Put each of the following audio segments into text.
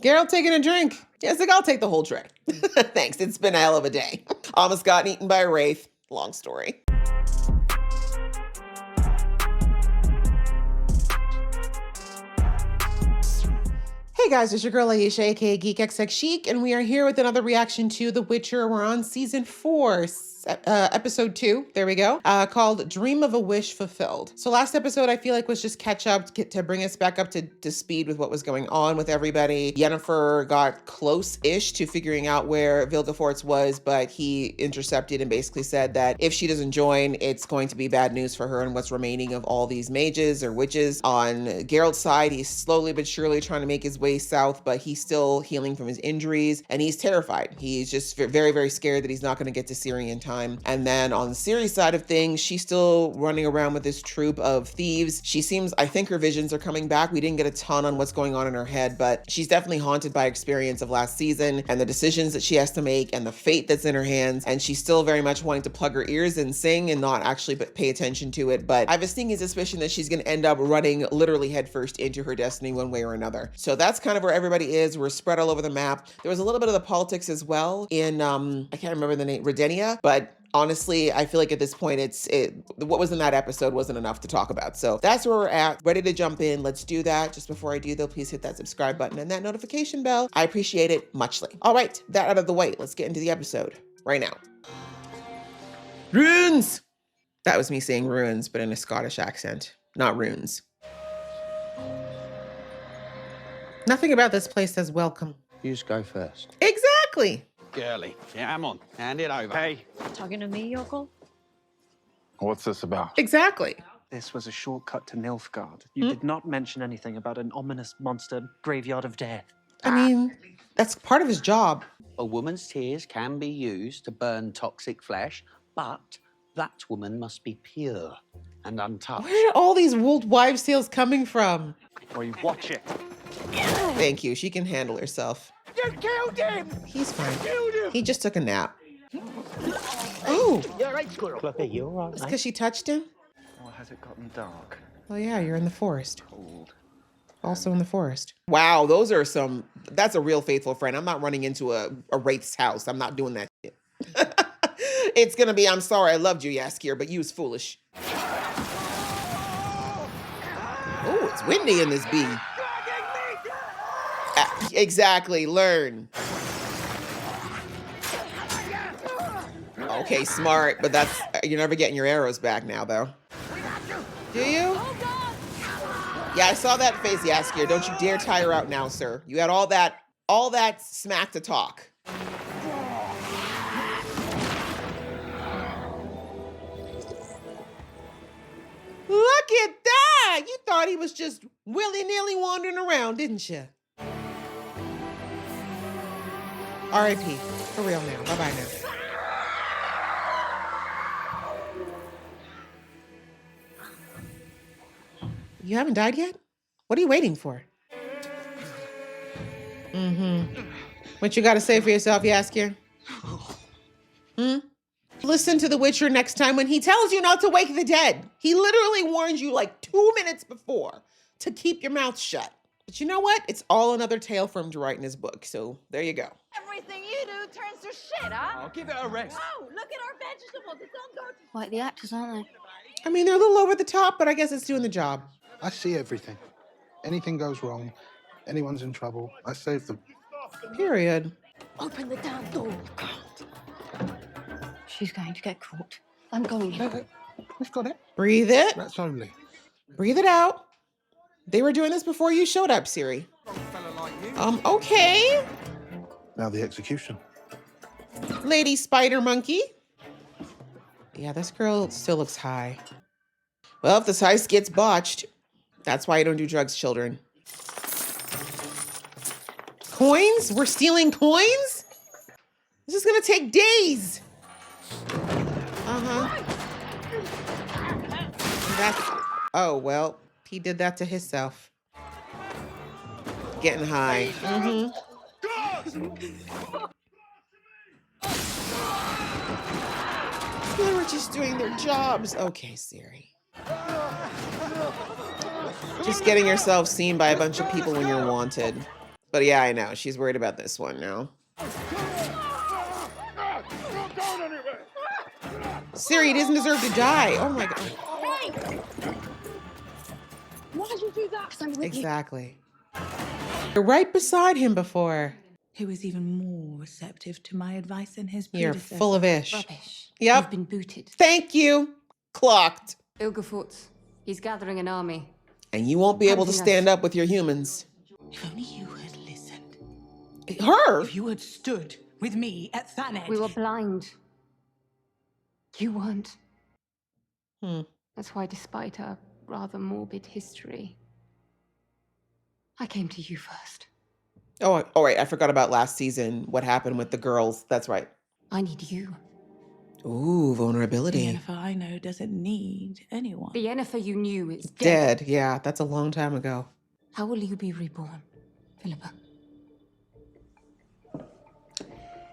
Geralt taking a drink. Jessica, I'll take the whole tray. Thanks. It's been a hell of a day. Almost gotten eaten by a wraith. Long story. Hey guys, it's your girl Aisha, aka Geek XX Chic, and we are here with another reaction to The Witcher. We're on season 4, episode 2, there we go, called Dream of a Wish Fulfilled. So last episode I feel like was just catch up to bring us back up to speed with what was going on with everybody. Yennefer got close-ish to figuring out where Vilgefortz was, but he intercepted and basically said that if she doesn't join, it's going to be bad news for her and what's remaining of all these mages or witches. On Geralt's side, he's slowly but surely trying to make his way south, but he's still healing from his injuries and he's terrified. He's just very, very scared that he's not going to get to Ciri in time. And then on Ciri's side of things, she's still running around with this troop of thieves. She seems, I think her visions are coming back. We didn't get a ton on what's going on in her head, but she's definitely haunted by experience of last season and the decisions that she has to make and the fate that's in her hands. And she's still very much wanting to plug her ears and sing and not actually pay attention to it. But I have a sneaking suspicion that she's going to end up running literally headfirst into her destiny one way or another. So that's kind of where everybody is. We're spread all over the map. There was a little bit of the politics as well in, I can't remember the name, Redenia, but honestly, I feel like at this point, what was in that episode wasn't enough to talk about. So that's where we're at. Ready to jump in. Let's do that. Just before I do though, please hit that subscribe button and that notification bell. I appreciate it muchly. All right, that out of the way. Let's get into the episode right now. Runes! That was me saying ruins, but in a Scottish accent, not runes. Nothing about this place says welcome. You just go first. Exactly. Girly. Yeah, come on. Hand it over. Hey. Talking to me, Yoko? What's this about? Exactly. This was a shortcut to Nilfgaard. You did not mention anything about an ominous monster graveyard of death. I mean, that's part of his job. A woman's tears can be used to burn toxic flesh, but that woman must be pure and untouched. Where are all these old wives' tales coming from? Or you watch it. Thank you. She can handle herself. You killed him! He's fine. Killed him! He just took a nap. Oh, You're right, squirrel. Fluffy, you all right, it's mate? because she touched him? Or has it gotten dark? Oh yeah, you're in the forest. Cold. Also in the forest. Wow, that's a real faithful friend. I'm not running into a wraith's house. I'm not doing that shit. It's gonna be, I'm sorry, I loved you, Jaskier, but you was foolish. Oh, it's windy in this bee. Exactly, learn. Okay, smart, but you're never getting your arrows back now, though. Do you? Yeah, I saw that face, Jaskier. Don't you dare tire out now, sir. You had all that smack to talk. Look at that! You thought he was just willy-nilly wandering around, didn't you? R.I.P. For real now. Bye-bye now. You haven't died yet? What are you waiting for? What you got to say for yourself, Jaskier? Listen to The Witcher next time when he tells you not to wake the dead. He literally warned you like 2 minutes before to keep your mouth shut. But you know what? It's all another tale for him to write in his book. So there you go. Everything you do turns to shit, huh? I'll give it a rest. Oh, look at our vegetables. It's all good. Like the actors, aren't they? I mean, they're a little over the top, but I guess it's doing the job. I see everything. Anything goes wrong, anyone's in trouble, I save them. Period. Open the damn door. She's going to get caught. I'm going in. We've got it. Breathe it. That's only. Breathe it out. They were doing this before you showed up, Ciri. Okay. Now the execution. Lady Spider Monkey. Yeah, this girl still looks high. Well, if this heist gets botched, that's why you don't do drugs, children. Coins? We're stealing coins? This is gonna take days. Oh, well, he did that to himself. Getting high. They were just doing their jobs. Okay, Ciri. Just getting yourself seen by a bunch of people when you're wanted. But yeah, I know. She's worried about this one now. Ciri doesn't deserve to die. Oh my god. Why'd you do that? 'Cause I'm with you. Exactly. You're right beside him before. He was even more receptive to my advice than his You're predecessor. full of ish. Rubbish. Yep. You've been booted. Thank you. Clocked. Ilgafort. He's gathering an army. And you won't be able to Hunting us. stand up with your humans. If only you had listened. Her? If you had stood with me at Thanet. We were blind. You weren't. Hmm. That's why, despite our rather morbid history, I came to you first. Oh, all right. I forgot about last season. What happened with the girls? That's right. I need you. Ooh, The vulnerability. Yennefer I know doesn't need anyone. The Yennefer you knew is dead. Dead. Yeah, that's a long time ago. How will you be reborn, Philippa?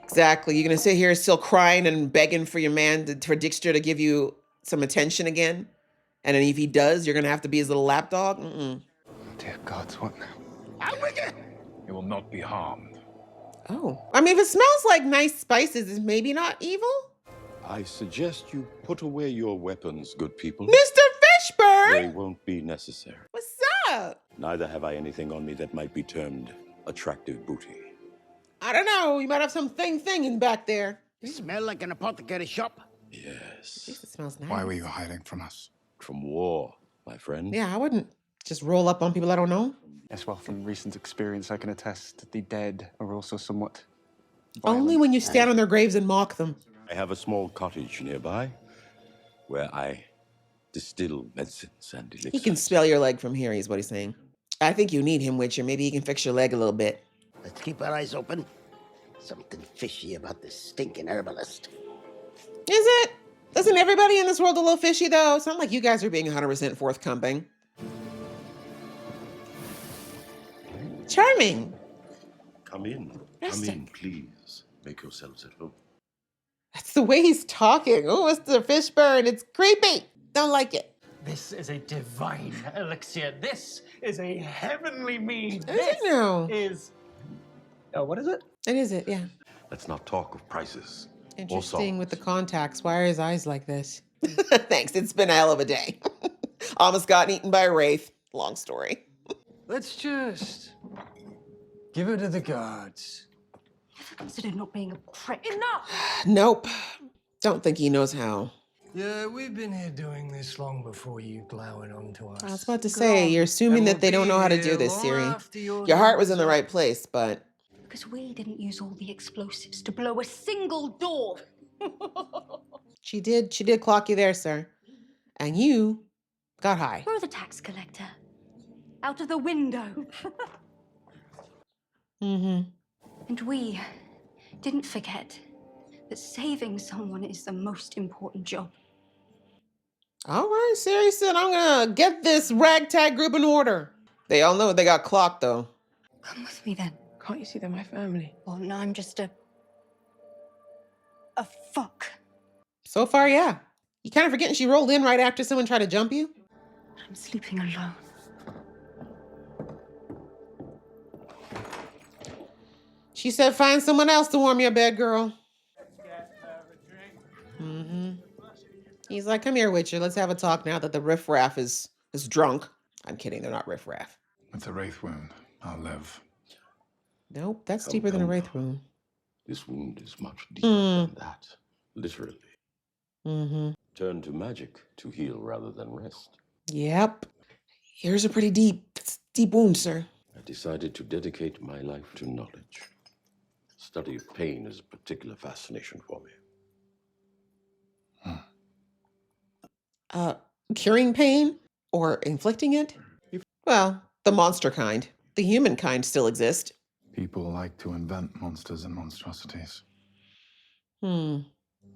Exactly. You're gonna sit here still crying and begging for your man for Dijkstra to give you some attention again, and then if he does, you're gonna have to be his little lapdog. Dear gods, what now? I'm with you. You will not be harmed. Oh, I mean, if it smells like nice spices, it's maybe not evil. I suggest you put away your weapons, good people. Mr. They Fishburne, won't be necessary. what's up? Neither have I anything on me that might be termed attractive booty. I don't know. You might have some thing in back there. Smell like an apothecary shop. Yes. Jeez, it smells nice. Why were you hiding from us? From war, my friend. Yeah, I wouldn't just roll up on people I don't know. Yes, well, from recent experience, I can attest the dead are also somewhat Only when you stand on their graves and mock them. I have a small cottage nearby where I distill medicines and elixirs. He can spell your leg from here, is what he's saying. I think you need him, Witcher. Maybe he can fix your leg a little bit. Let's keep our eyes open. Something fishy about this stinking herbalist. Is it? Isn't everybody in this world a little fishy, though? It's not like you guys are being 100% forthcoming. Charming. Come in. Come Rustic. in, please. Make yourselves at home. That's the way he's talking. Oh, Mr. Fishburne, it's creepy. Don't like it. This is a divine elixir. This is a heavenly mead. Is it now? Is. Oh, what is it? It is it, yeah. Let's not talk of prices. Interesting with the contacts. Why are his eyes like this? Thanks. It's been a hell of a day. Almost got eaten by a wraith. Long story. Let's just give it to the gods. Never considered not being a prick. Enough! Nope. Don't think he knows how. Yeah, we've been here doing this long before you glowing onto us. I was about to say, you're assuming that they don't know how to do this, Ciri. Your heart was in the right place, but Because we didn't use all the explosives to blow a single door. she did clock you there, sir. And you got high. Throw the tax collector out of the window. Mm-hmm. And we didn't forget that saving someone is the most important job. All right, Ciri said, I'm gonna get this ragtag group in order. They all know they got clocked, though. Come with me then. Can't you see they're my family? Oh, no, I'm just a fuck. So far, yeah. You kind of forgetting she rolled in right after someone tried to jump you? I'm sleeping alone. She said, find someone else to warm your bed, girl. Mm-hmm. He's like, come here, Witcher. Let's have a talk now that the riffraff is drunk. I'm kidding. They're not riffraff. With the wraith wound, I'll live. Nope, that's Come, deeper than a come. wraith wound. This wound is much deeper than that. Literally. Mm-hmm. Turn to magic to heal rather than rest. Yep. Yours are pretty deep. It's a deep wound, sir. I decided to dedicate my life to knowledge. Study of pain is a particular fascination for me. Curing pain or inflicting it? Well, the monster kind. The human kind still exist. People like to invent monsters and monstrosities. Hmm.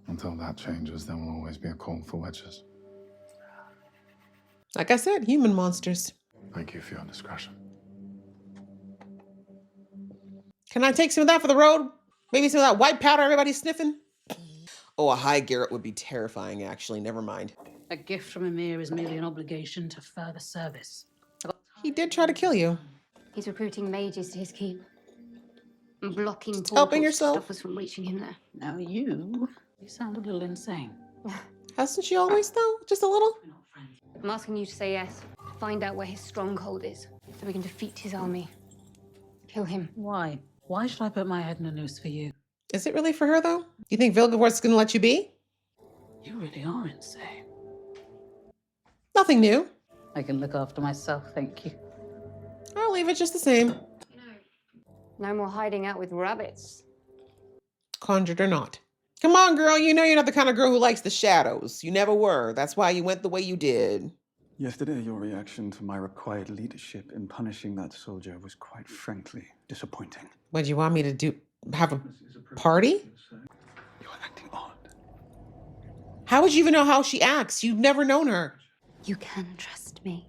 Until that changes, there will always be a call for witches. Like I said, human monsters. Thank you for your discretion. Can I take some of that for the road? Maybe some of that white powder everybody's sniffing? Oh, a high Garrett would be terrifying, actually. Never mind. A gift from Emir is merely an obligation to further service. He did try to kill you. He's recruiting mages to his keep. and blocking Helping portals to yourself. stop us from reaching him there. Now you sound a little insane. Hasn't she always, though? Just a little? We're not friends. I'm asking you to say yes. Find out where his stronghold is, so we can defeat his army. Kill him. Why? Why should I put my head in a noose for you? Is it really for her, though? You think Vilgefort's gonna let you be? You really are insane. Nothing new. I can look after myself, thank you. I'll leave it just the same. No more hiding out with rabbits. Conjured or not. Come on, girl. You know you're not the kind of girl who likes the shadows. You never were. That's why you went the way you did. Yesterday, your reaction to my required leadership in punishing that soldier was quite frankly disappointing. What do you want me to do? Have a party? You're acting odd. How would you even know how she acts? You've never known her. You can trust me.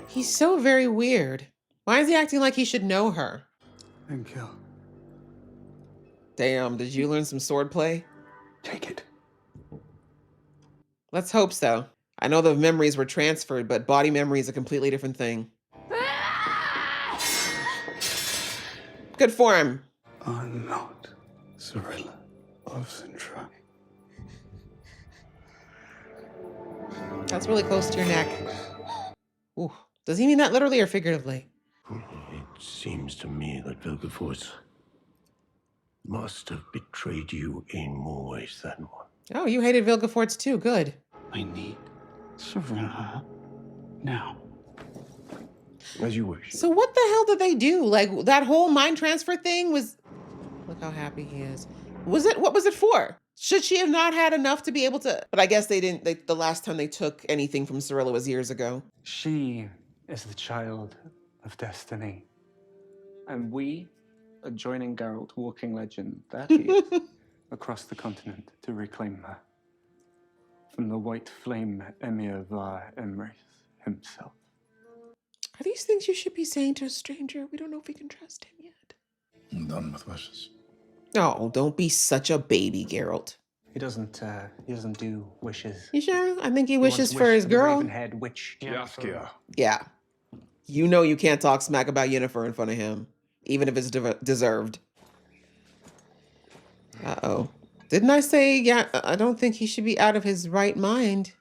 He's so very weird. Why is he acting like he should know her? Thank you. Damn, did you learn some swordplay? Take it. Let's hope so. I know the memories were transferred, but body memory is a completely different thing. Good for him. I'm not Cirilla of Sintra. That's really close to your neck. Ooh. Does he mean that literally or figuratively? It seems to me that Vilgefortz must have betrayed you in more ways than one. Oh, you hated Vilgefortz too. Good. I need Cirilla now. As you wish. So what the hell did they do? Like that whole mind transfer thing was... Look how happy he is. What was it for? Should she have not had enough to be able to... But I guess they didn't... the last time they took anything from Cirilla was years ago. She is the child of destiny. And we are joining Geralt, walking legend, that he is, across the continent to reclaim her. From the white flame Emir var Emreith himself. Are these things you should be saying to a stranger? We don't know if we can trust him yet. I'm done with wishes. Oh, don't be such a baby, Geralt. He doesn't do wishes. You sure? I think he He wants wishes to for wish his the girl. Ravenhead witch. Jaskier. Yeah. You know you can't talk smack about Yennefer in front of him, even if it's deserved. Uh-oh. Didn't I say, yeah, I don't think he should be out of his right mind.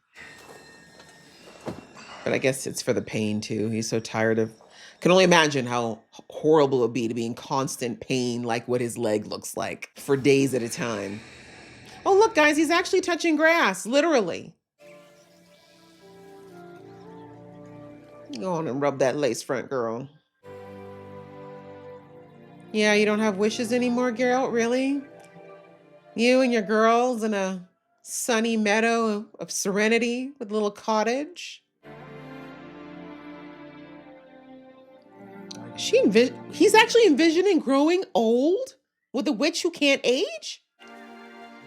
But I guess it's for the pain, too. He's so tired of... Can only imagine how horrible it would be to be in constant pain, like what his leg looks like, for days at a time. Oh, look, guys, he's actually touching grass, literally. Go on and rub that lace front, girl. Yeah, you don't have wishes anymore, Geralt, really? You and your girls in a sunny meadow of serenity with a little cottage? He's actually envisioning growing old with a witch who can't age?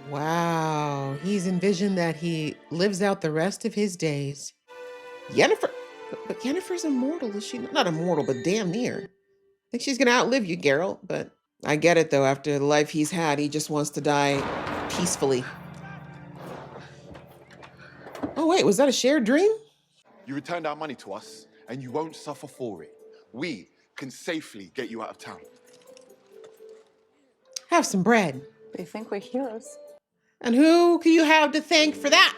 Wow, he's envisioned that he lives out the rest of his days. Yennefer, but Yennefer's immortal, is she? Not immortal, but damn near. I think she's gonna outlive you, Geralt, but I get it though. After the life he's had, he just wants to die peacefully. Oh wait, was that a shared dream? You returned our money to us, and you won't suffer for it. We can safely get you out of town. Have some bread. They think we're heroes. And who can you have to thank for that?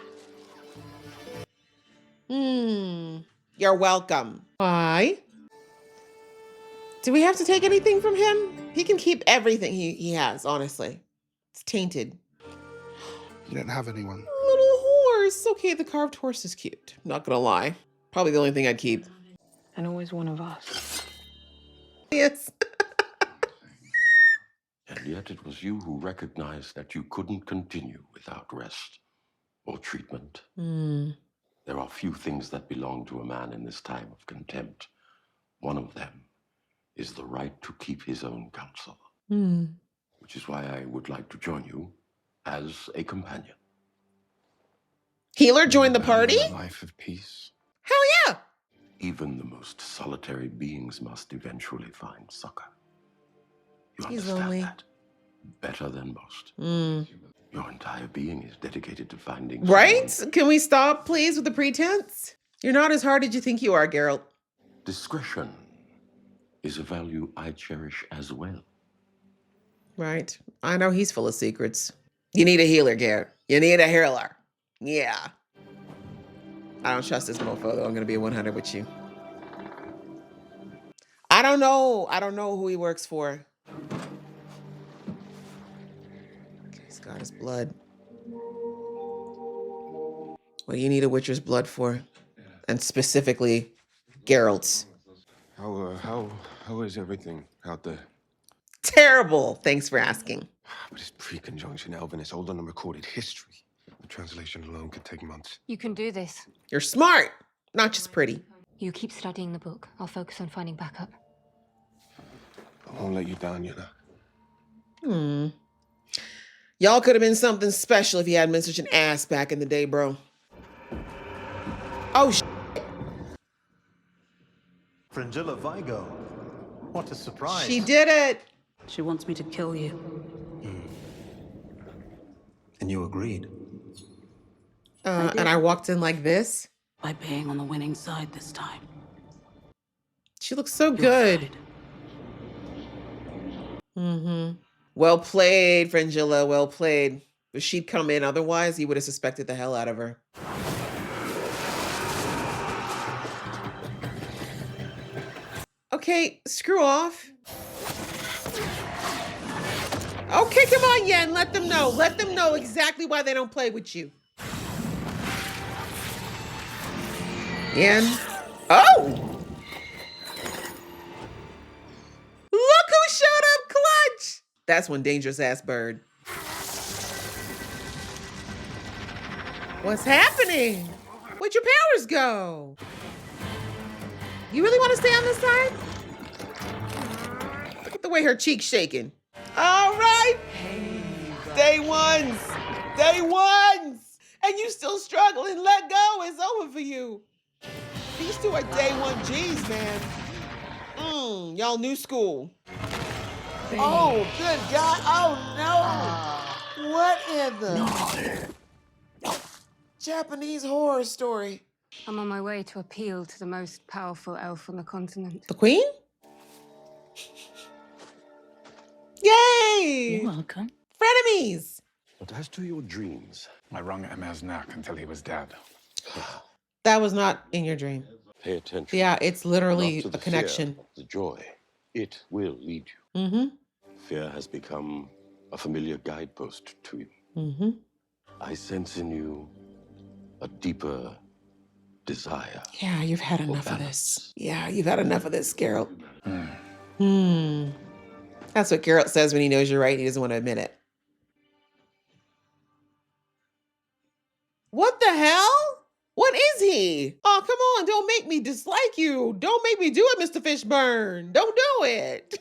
You're welcome. Why? Do we have to take anything from him? He can keep everything he has, honestly. It's tainted. You don't have anyone. Little horse. Okay, the carved horse is cute. Not gonna lie. Probably the only thing I'd keep. And always one of us. Yes. And yet it was you who recognized that you couldn't continue without rest or treatment. There are few things that belong to a man in this time of contempt. One of them is the right to keep his own counsel. Which is why I would like to join you as a companion. Healer joined the party? A life of peace. Hell yeah. Even the most solitary beings must eventually find succor. You He's understand lonely. that better than most. Your entire being is dedicated to finding Right? someone. Can we stop, please, with the pretense? You're not as hard as you think you are, Geralt. Discretion is a value I cherish as well. Right. I know he's full of secrets. You need a healer, Garrett. You need a healer. Yeah. I don't trust this mofo, though. I'm going to be 100 with you. I don't know. I don't know who he works for. Okay, he's got his blood. What do you need a Witcher's blood for? And specifically, Geralt's. How is everything out there? Terrible. Thanks for asking. But it's pre-conjunction Elven. It's old unrecorded history. The translation alone could take months. You can do this. You're smart, not just pretty. You keep studying the book. I'll focus on finding backup. I won't let you down, you know. Y'all could have been something special if you hadn't been such an ass back in the day, bro. Oh, Fringilla Vigo. What a surprise. she did it. She wants me to kill you. And you agreed. And I walked in like this. By being on the winning side this time. She looks so good. Well played, Fringilla. Well played. If she'd come in otherwise, he would have suspected the hell out of her. Okay, screw off. Okay, come on, Yen. Let them know. Let them know exactly why they don't play with you. Yen. Oh! Look who showed up clutch! That's one dangerous ass bird. What's happening? Where'd your powers go? You really want to stay on this side? Look at the way her cheek's shaking. All right. Day ones. Day ones. And you still struggling. Let go. It's over for you. These two are day one G's, man. Y'all new school. Oh, good God. Oh, no. What in the Japanese horror story? I'm on my way to appeal to the most powerful elf on the continent. The queen? Yay! You're welcome. Frenemies! But as to your dreams, I wrung Emma's neck until he was dead. That was not in your dream. pay attention. Yeah, it's literally Not to a the connection. Fear, the joy. It will lead you. Mm-hmm. Fear has become a familiar guidepost to you. Mm-hmm. I sense in you a deeper desire. Yeah, you've had enough of this. Yeah, you've had enough of this, Geralt. That's what Geralt says when he knows you're right. He doesn't want to admit it. What the hell? What is he? Oh, come on. Don't make me dislike you. Don't make me do it, Mr. Fishburne. Don't do it.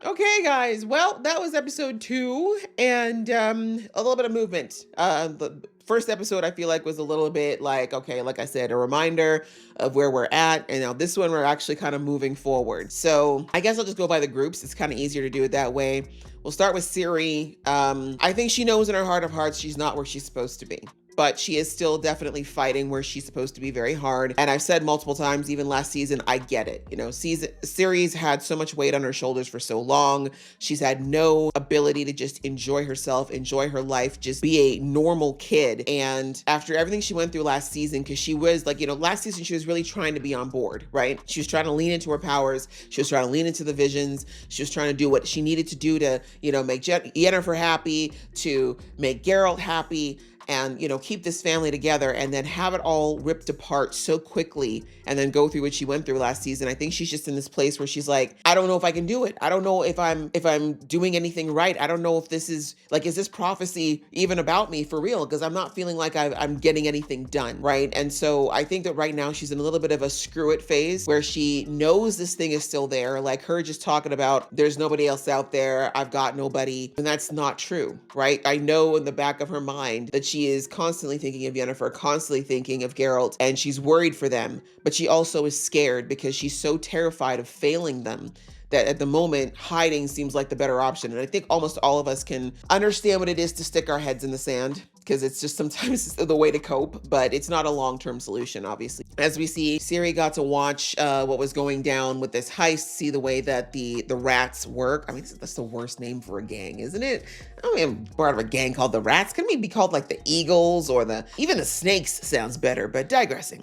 Okay, guys. Well, that was episode 2 and a little bit of movement. The first episode, I feel like, was a little bit like, okay, like I said, a reminder of where we're at. And now this one, we're actually kind of moving forward. So I guess I'll just go by the groups. It's kind of easier to do it that way. We'll start with Ciri. I think she knows in her heart of hearts she's not where she's supposed to be. But she is still definitely fighting where she's supposed to be very hard. And I've said multiple times, even last season, I get it. You know, Ciri's had so much weight on her shoulders for so long. She's had no ability to just enjoy herself, enjoy her life, just be a normal kid. And after everything she went through last season, because she was like, you know, last season, she was really trying to be on board, right? She was trying to lean into her powers. She was trying to lean into the visions. She was trying to do what she needed to do to, you know, make Yennefer happy, to make Geralt happy, and, you know, keep this family together, and then have it all ripped apart so quickly and then go through what she went through last season. I think she's just in this place where she's like, I don't know if I can do it. I don't know if I'm doing anything right. I don't know if this is like, is this prophecy even about me for real? Because I'm not feeling like I'm getting anything done, right? And so I think that right now she's in a little bit of a screw it phase where she knows this thing is still there. Like her just talking about there's nobody else out there. I've got nobody. And that's not true, right? I know in the back of her mind that she is constantly thinking of Yennefer, constantly thinking of Geralt, and she's worried for them, but she also is scared because she's so terrified of failing them that at the moment, hiding seems like the better option. And I think almost all of us can understand what it is to stick our heads in the sand because it's just sometimes the way to cope, but it's not a long-term solution, obviously. As we see, Ciri got to watch what was going down with this heist, see the way that the rats work. I mean, that's the worst name for a gang, isn't it? I mean, I'm part of a gang called the Rats. Can we be called like the Eagles or even the Snakes sounds better, but digressing.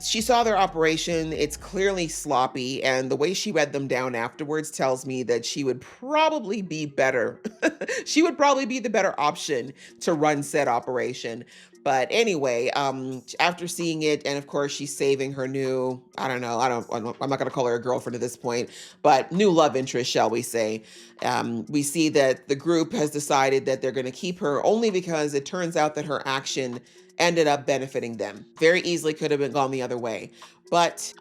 She saw their operation. It's clearly sloppy, and the way she read them down afterwards tells me that she would probably be better. She would probably be the better option to run said operation. But anyway, after seeing it, and of course she's saving her new, I'm not gonna call her a girlfriend at this point, but new love interest, shall we say. We see that the group has decided that they're gonna keep her only because it turns out that her action ended up benefiting them. Very easily could have been gone the other way. But,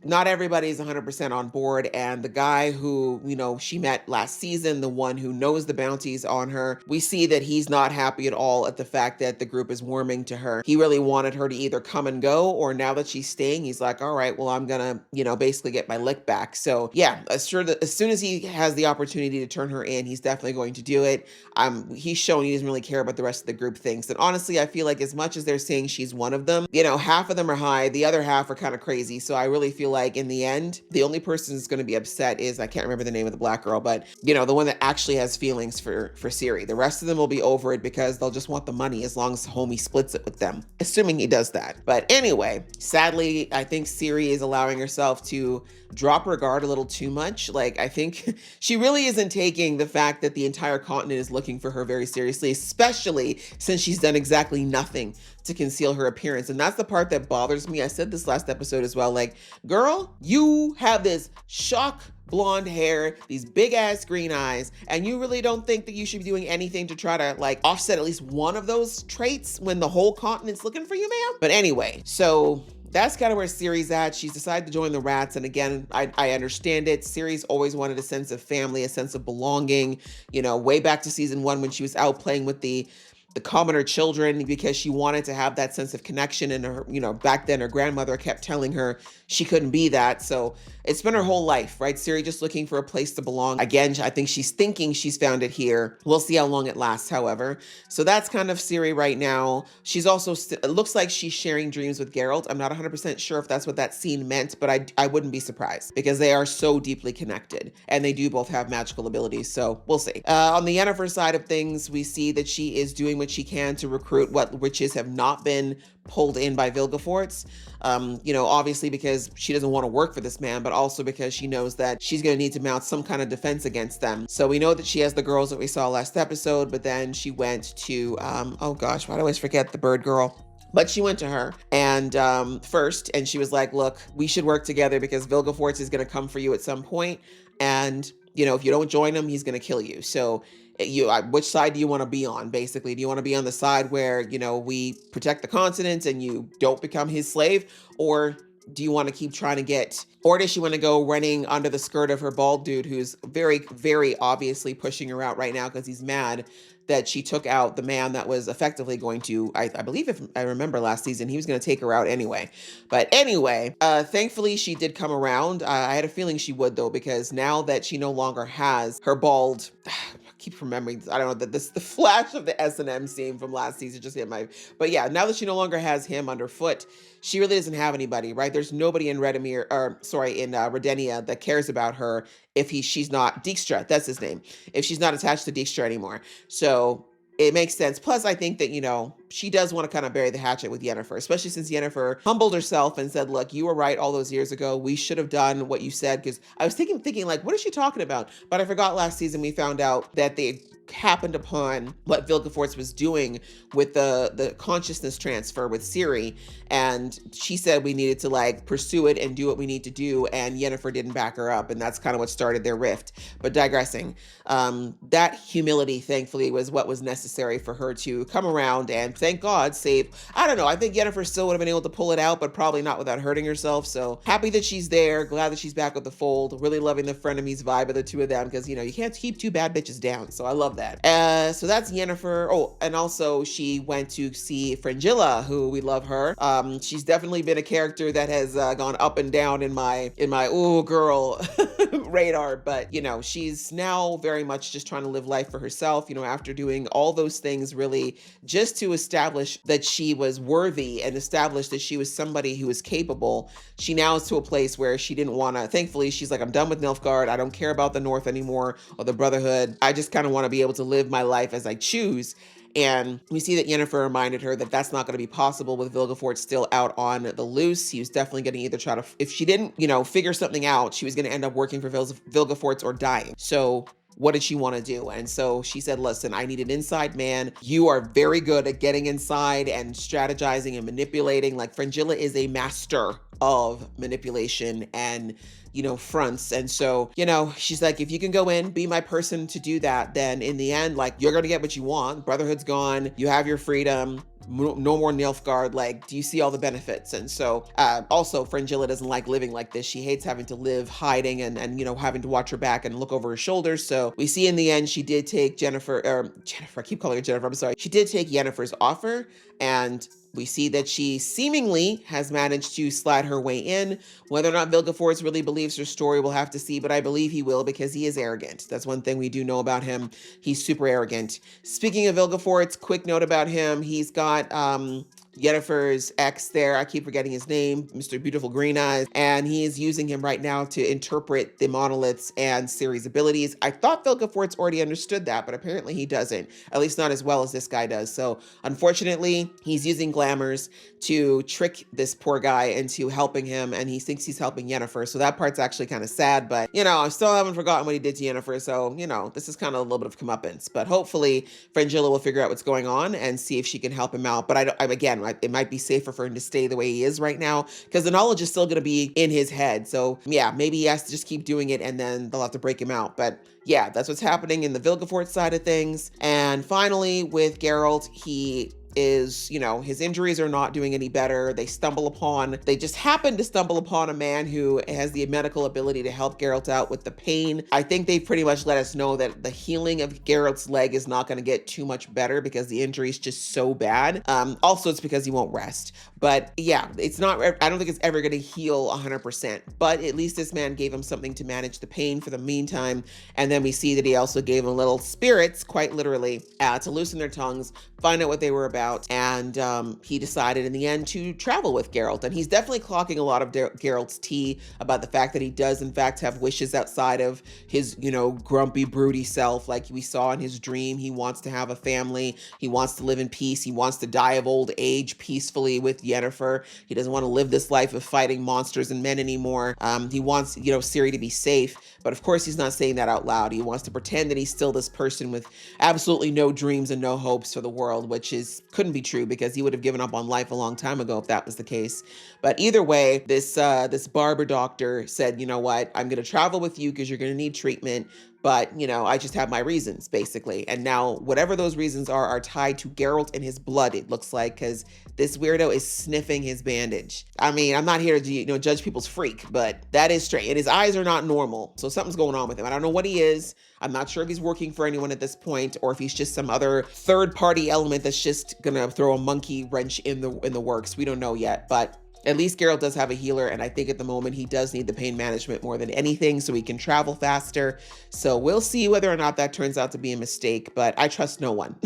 not everybody's 100% on board. And the guy who, she met last season, the one who knows the bounties on her, we see that he's not happy at all at the fact that the group is warming to her. He really wanted her to either come and go, or now that she's staying, he's like, all right, well, I'm gonna, basically get my lick back. So yeah, as soon as he has the opportunity to turn her in, he's definitely going to do it. He's shown he doesn't really care about the rest of the group thinks. And honestly, I feel like as much as they're saying she's one of them, half of them are high, the other half are kind of crazy. So I really feel like in the end, the only person who's going to be upset is, I can't remember the name of the black girl, but the one that actually has feelings for Ciri. The rest of them will be over it because they'll just want the money as long as homie splits it with them, assuming he does that. But anyway, sadly, I think Ciri is allowing herself to drop her guard a little too much. Like, I think she really isn't taking the fact that the entire continent is looking for her very seriously, especially since she's done exactly nothing to conceal her appearance. And that's the part that bothers me. I said this last episode as well, like, girl, you have this shock blonde hair, these big ass green eyes, and you really don't think that you should be doing anything to try to offset at least one of those traits when the whole continent's looking for you, ma'am? But anyway, so that's kind of where Ciri's at. She's decided to join the Rats. And again, I understand it. Ciri's always wanted a sense of family, a sense of belonging, way back to season 1 when she was out playing with the commoner children, because she wanted to have that sense of connection. And her, back then her grandmother kept telling her she couldn't be that. So it's been her whole life, right? Ciri just looking for a place to belong. Again, I think she's thinking she's found it here. We'll see how long it lasts, however. So that's kind of Ciri right now. She's also, it looks like she's sharing dreams with Geralt. I'm not 100% sure if that's what that scene meant, but I wouldn't be surprised because they are so deeply connected and they do both have magical abilities. So we'll see. On the Yennefer side of things, we see that she is doing what she can to recruit what witches have not been pulled in by Vilgefortz. Obviously because she doesn't want to work for this man, but also because she knows that she's going to need to mount some kind of defense against them. So we know that she has the girls that we saw last episode, but then she went to, oh gosh, why do I always forget the bird girl? But she went to her and first, and she was like, look, we should work together because Vilgefortz is going to come for you at some point. And, if you don't join him, he's going to kill you. So which side do you want to be on, basically? Do you want to be on the side where, we protect the continent and you don't become his slave? Or do you want to keep trying to or does she want to go running under the skirt of her bald dude who's very, very obviously pushing her out right now because he's mad that she took out the man that was effectively going to, I believe if I remember last season, he was going to take her out anyway. But anyway, thankfully she did come around. I had a feeling she would though, because now that she no longer has her bald, I keep remembering, I don't know, that the flash of the S&M scene from last season just hit but yeah, now that she no longer has him underfoot, she really doesn't have anybody, right? There's nobody in Redenia that cares about her if she's not Dijkstra, that's his name, if she's not attached to Dijkstra anymore. So it makes sense. Plus, I think that, she does want to kind of bury the hatchet with Yennefer, especially since Yennefer humbled herself and said, look, you were right all those years ago. We should have done what you said. Because I was thinking like, what is she talking about? But I forgot last season we found out that they happened upon what Vilgefortz was doing with the consciousness transfer with Ciri. And she said we needed to pursue it and do what we need to do. And Yennefer didn't back her up. And that's kind of what started their rift. But digressing, that humility, thankfully, was what was necessary for her to come around and thank God, save. I don't know. I think Yennefer still would have been able to pull it out, but probably not without hurting herself. So happy that she's there. Glad that she's back with the fold. Really loving the frenemies vibe of the two of them because, you know, you can't keep two bad bitches down. So I love that. So that's Yennefer. Oh, and also she went to see Fringilla, who we love her. She's definitely been a character that has gone up and down in my ooh girl radar, but you know, she's now very much just trying to live life for herself, you know, after doing all those things really just to establish that she was worthy and establish that she was somebody who was capable. She now is to a place where she didn't want to, thankfully, she's like, I'm done with Nilfgaard. I don't care about the North anymore or the Brotherhood. I just kind of want to be able to live my life as I choose. And we see that Yennefer reminded her that that's not going to be possible with Vilgefortz still out on the loose. He was definitely going to either try to, if she didn't, you know, figure something out, she was going to end up working for Vilgefortz or dying. So what did she want to do? And so she said, listen, I need an inside man. You are very good at getting inside and strategizing and manipulating. Like Fringilla is a master of manipulation and, you know, fronts. And so, you know, she's like, if you can go in, be my person to do that, then in the end, like, you're going to get what you want. Brotherhood's gone. You have your freedom. No more Nilfgaard. Like, do you see all the benefits? And so also Fringilla doesn't like living like this. She hates having to live hiding and you know, having to watch her back and look over her shoulders. So we see in the end, she did take Jennifer, I keep calling her Jennifer, I'm sorry. She did take Yennefer's offer, and we see that she seemingly has managed to slide her way in. Whether or not Vilgefortz really believes her story, we'll have to see, but I believe he will because he is arrogant. That's one thing we do know about him. He's super arrogant. Speaking of Vilgefortz, quick note about him. He's got Yennefer's ex there. I keep forgetting his name, Mr. Beautiful Green Eyes. And he is using him right now to interpret the monoliths and Ciri's abilities. I thought Vilgefortz already understood that, but apparently he doesn't, at least not as well as this guy does. So unfortunately, he's using glamours to trick this poor guy into helping him, and he thinks he's helping Yennefer. So that part's actually kind of sad, but you know, I still haven't forgotten what he did to Yennefer. So, you know, this is kind of a little bit of comeuppance, but hopefully Fringilla will figure out what's going on and see if she can help him out. But again, it might be safer for him to stay the way he is right now because the knowledge is still going to be in his head. So yeah, maybe he has to just keep doing it and then they'll have to break him out. But yeah, that's what's happening in the Vilgefortz side of things. And finally with Geralt, he is, you know, his injuries are not doing any better. They just happen to stumble upon a man who has the medical ability to help Geralt out with the pain. I think they've pretty much let us know that the healing of Geralt's leg is not going to get too much better because the injury is just so bad. Also, it's because he won't rest. But yeah, it's not, I don't think it's ever going to heal 100%, but at least this man gave him something to manage the pain for the meantime. And then we see that he also gave him little spirits, quite literally, to loosen their tongues, find out what they were about. And he decided in the end to travel with Geralt. And he's definitely clocking a lot of Geralt's tea about the fact that he does in fact have wishes outside of his, you know, grumpy, broody self. Like we saw in his dream, he wants to have a family. He wants to live in peace. He wants to die of old age peacefully with Yennefer. He doesn't want to live this life of fighting monsters and men anymore. He wants, you know, Ciri to be safe. But of course, he's not saying that out loud. He wants to pretend that he's still this person with absolutely no dreams and no hopes for the world, which couldn't be true because he would have given up on life a long time ago if that was the case. But either way, this barber doctor said, you know what, I'm going to travel with you because you're going to need treatment. But, you know, I just have my reasons, basically. And now whatever those reasons are tied to Geralt and his blood, it looks like, because this weirdo is sniffing his bandage. I mean, I'm not here to, you know, judge people's freak, but that is strange. And his eyes are not normal. So something's going on with him. I don't know what he is. I'm not sure if he's working for anyone at this point or if he's just some other third-party element that's just going to throw a monkey wrench in the works. We don't know yet, but at least Geralt does have a healer, and I think at the moment he does need the pain management more than anything so he can travel faster. So we'll see whether or not that turns out to be a mistake, but I trust no one.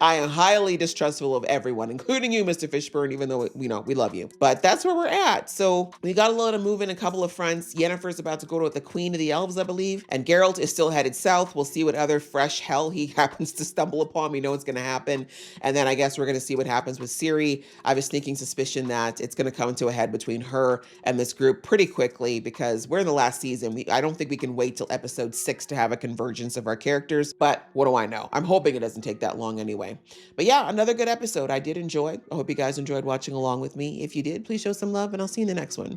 I am highly distrustful of everyone, including you, Mr. Fishburne, even though, you know, we love you. But that's where we're at. So we got a little to move in a couple of fronts. Yennefer's about to go to the Queen of the Elves, I believe. And Geralt is still headed south. We'll see what other fresh hell he happens to stumble upon. We know it's going to happen. And then I guess we're going to see what happens with Ciri. I have a sneaking suspicion that it's going to come to a head between her and this group pretty quickly because we're in the last season. I don't think we can wait till episode 6 to have a convergence of our characters. But what do I know? I'm hoping it doesn't take that long anyway. But yeah, another good episode. I did enjoy. I hope you guys enjoyed watching along with me. If you did, please show some love and I'll see you in the next one.